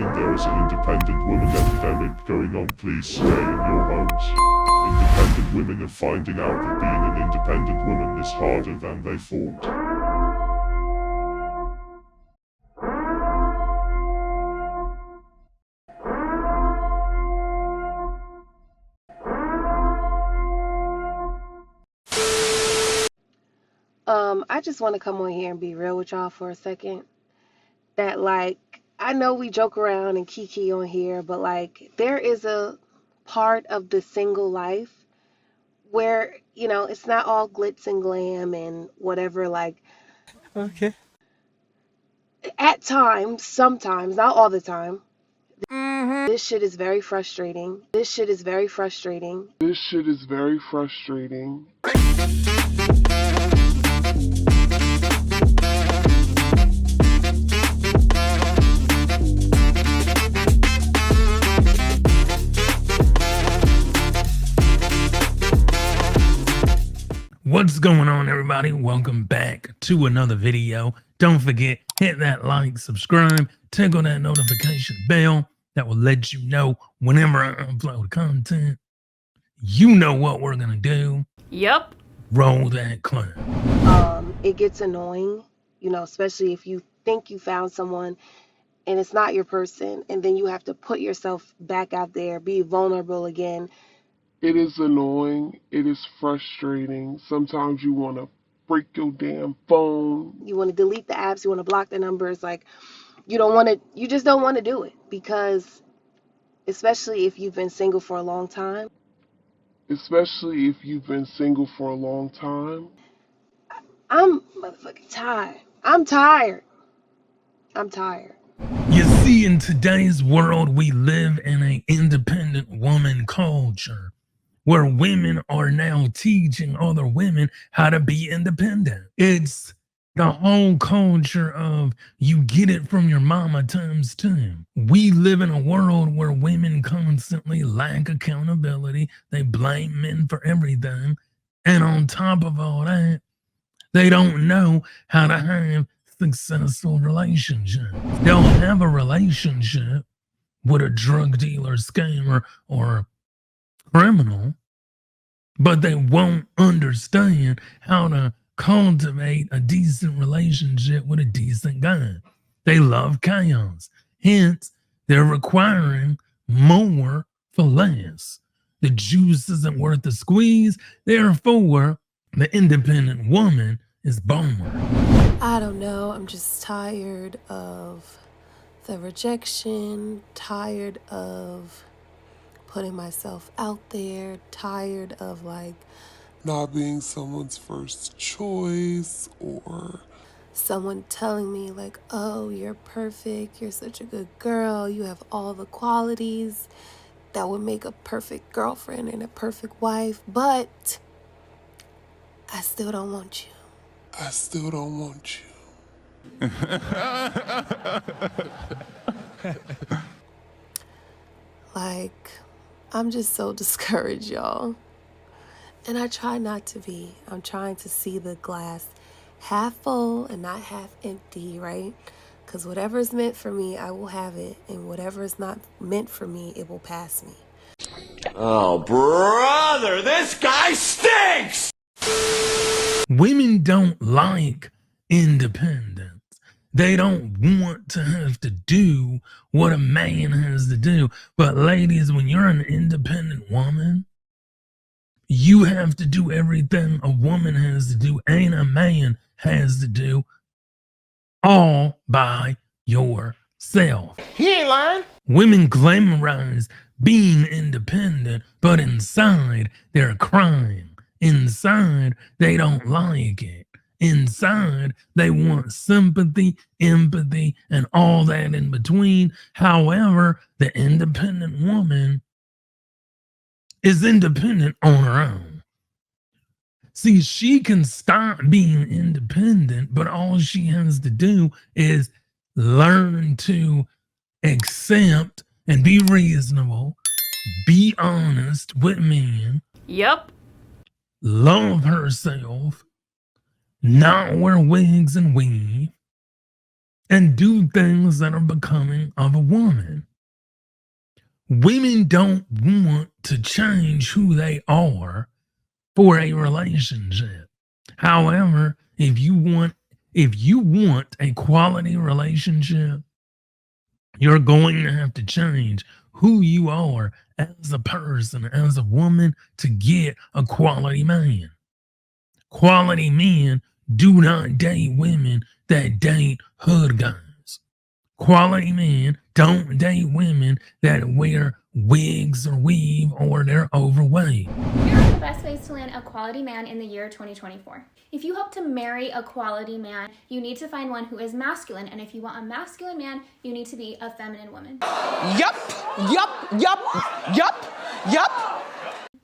saying there is an independent woman epidemic going on. Please stay in your homes. Independent women are finding out that being an independent woman is harder than they thought. I just want to come on here and be real with y'all for a second. That, like, I know we joke around and kiki on here, but, like, there is a part of the single life where, it's not all glitz and glam and whatever. Like, Okay. at times, sometimes, not all the time, this shit is very frustrating. This shit is very frustrating. This shit is very frustrating. What's going on, everybody? Welcome back to another video. Don't forget, hit that like, subscribe, tickle that notification bell. That will let you know whenever I upload content. You know what we're gonna do. Yep. Roll that clip. It gets annoying, especially if you think you found someone and it's not your person, and then you have to put yourself back out there, be vulnerable again. It is annoying. It is frustrating. Sometimes you want to break your damn phone. You want to delete the apps, you want to block the numbers. Like, you just don't want to do it, because especially if you've been single for a long time. I'm motherfucking tired. I'm tired. You see, in today's world, we live in an independent woman culture where women are now teaching other women how to be independent. It's the whole culture of you get it from your mama times 10. We live in a world where women constantly lack accountability. They blame men for everything. And on top of all that, they don't know how to have successful relationships. They'll have a relationship with a drug dealer, scammer, or criminal, but they won't understand how to cultivate a decent relationship with a decent guy. They love chaos. Hence, they're requiring more for less. The juice isn't worth the squeeze. Therefore, the independent woman is born. I don't know. I'm just tired of the rejection, tired of putting myself out there, tired of Not being someone's first choice, or someone telling me oh, you're perfect, you're such a good girl, you have all the qualities that would make a perfect girlfriend and a perfect wife, but I still don't want you. I still don't want you. I'm just so discouraged, y'all. And I try not to be. I'm trying to see the glass half full and not half empty, right? Because whatever is meant for me, I will have it. And whatever is not meant for me, it will pass me. Oh, brother, this guy stinks! Women don't like independence. They don't want to have to do what a man has to do. But ladies, when you're an independent woman, you have to do everything a woman has to do and a man has to do all by yourself. He ain't lying. Women glamorize being independent, but inside they're crying. Inside they don't like it. Inside they want sympathy, empathy, and all that in between. However, the independent woman is independent on her own. See, she can stop being independent, but all she has to do is learn to accept and be reasonable, be honest with men. Yep. Love herself, not wear wigs and weave, and do things that are becoming of a woman. Women don't want to change who they are for a relationship. However, if you want a quality relationship, you're going to have to change who you are as a person, as a woman, to get a quality man. Quality men do not date women that date hood guys. Quality men don't date women that wear wigs or weave or they're overweight. Here are the best ways to land a quality man in the year 2024. If you hope to marry a quality man, you need to find one who is masculine. And if you want a masculine man, you need to be a feminine woman. Yup.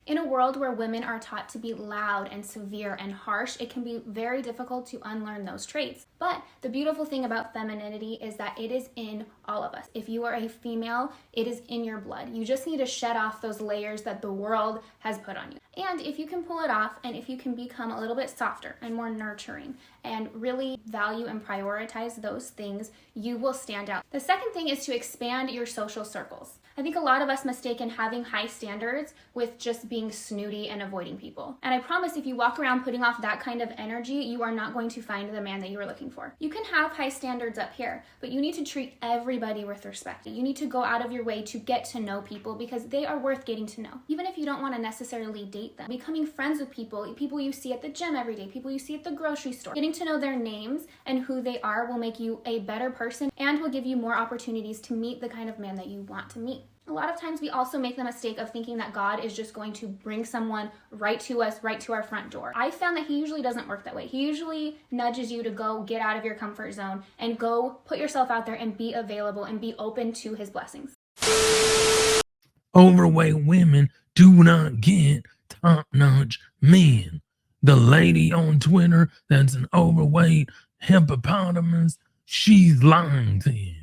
In a world where women are taught to be loud and severe and harsh, it can be very difficult to unlearn those traits. But the beautiful thing about femininity is that it is in all of us. If you are a female, it is in your blood. You just need to shed off those layers that the world has put on you. And if you can pull it off, and if you can become a little bit softer and more nurturing and really value and prioritize those things, you will stand out. The second thing is to expand your social circles. I think a lot of us mistaken having high standards with just being snooty and avoiding people. And I promise if you walk around putting off that kind of energy, you are not going to find the man that you are looking for. You can have high standards up here, but you need to treat everybody with respect. You need to go out of your way to get to know people because they are worth getting to know. Even if you don't want to necessarily date them, becoming friends with people you see at the gym every day, people you see at the grocery store, getting to know their names and who they are will make you a better person and will give you more opportunities to meet the kind of man that you want to meet. A lot of times we also make the mistake of thinking that God is just going to bring someone right to us, right to our front door. I found that he usually doesn't work that way. He usually nudges you to go get out of your comfort zone and go put yourself out there and be available and be open to his blessings. Overweight women do not get top-notch men. The lady on Twitter that's an overweight hippopotamus, she's lying to you.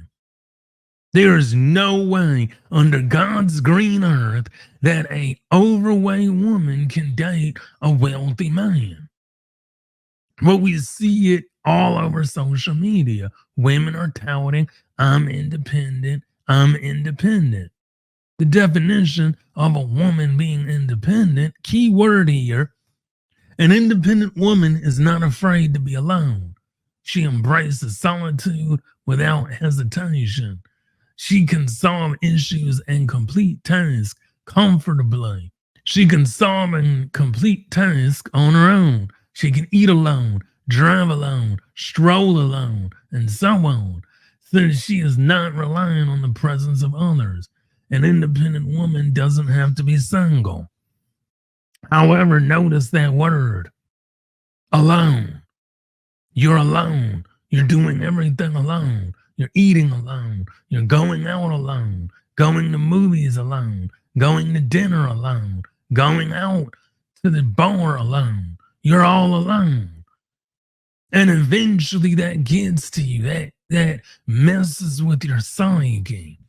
There is no way under God's green earth that an overweight woman can date a wealthy man. But we see it all over social media. Women are touting, I'm independent, I'm independent. The definition of a woman being independent, key word here, an independent woman is not afraid to be alone. She embraces solitude without hesitation. She can solve issues and complete tasks comfortably. She can solve and complete tasks on her own. She can eat alone, drive alone, stroll alone, and so on, since she is not relying on the presence of others. An independent woman doesn't have to be single. However, notice that word, alone. You're alone. You're doing everything alone. You're eating alone. You're going out alone. Going to movies alone. Going to dinner alone. Going out to the bar alone. You're all alone. And eventually that gets to you. That messes with your psyche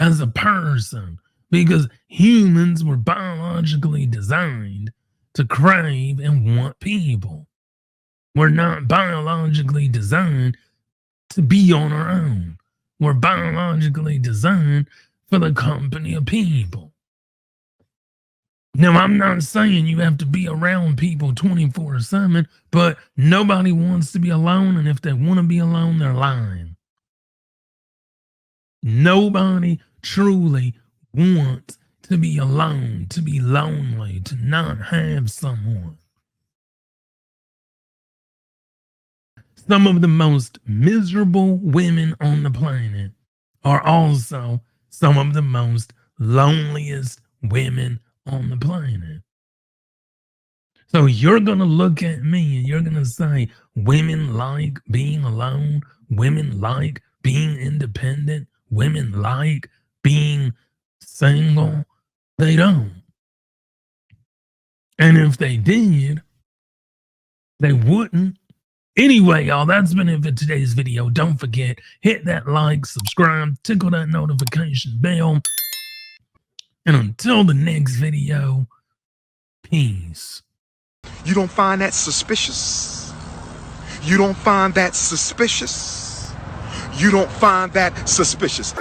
as a person. Because humans were biologically designed to crave and want people. We're not biologically designed to be on our own. We're biologically designed for the company of people. Now, I'm not saying you have to be around people 24/7, but nobody wants to be alone, and if they want to be alone, they're lying. Nobody truly wants to be alone, to be lonely, to not have someone. Some of the most miserable women on the planet are also some of the most loneliest women on the planet. So you're going to look at me and you're going to say, women like being alone, women like being independent, women like being single. They don't. And if they did, they wouldn't. Anyway, y'all, that's been it for today's video. Don't forget, hit that like, subscribe, tickle that notification bell. And until the next video, peace. You don't find that suspicious? You don't find that suspicious? You don't find that suspicious.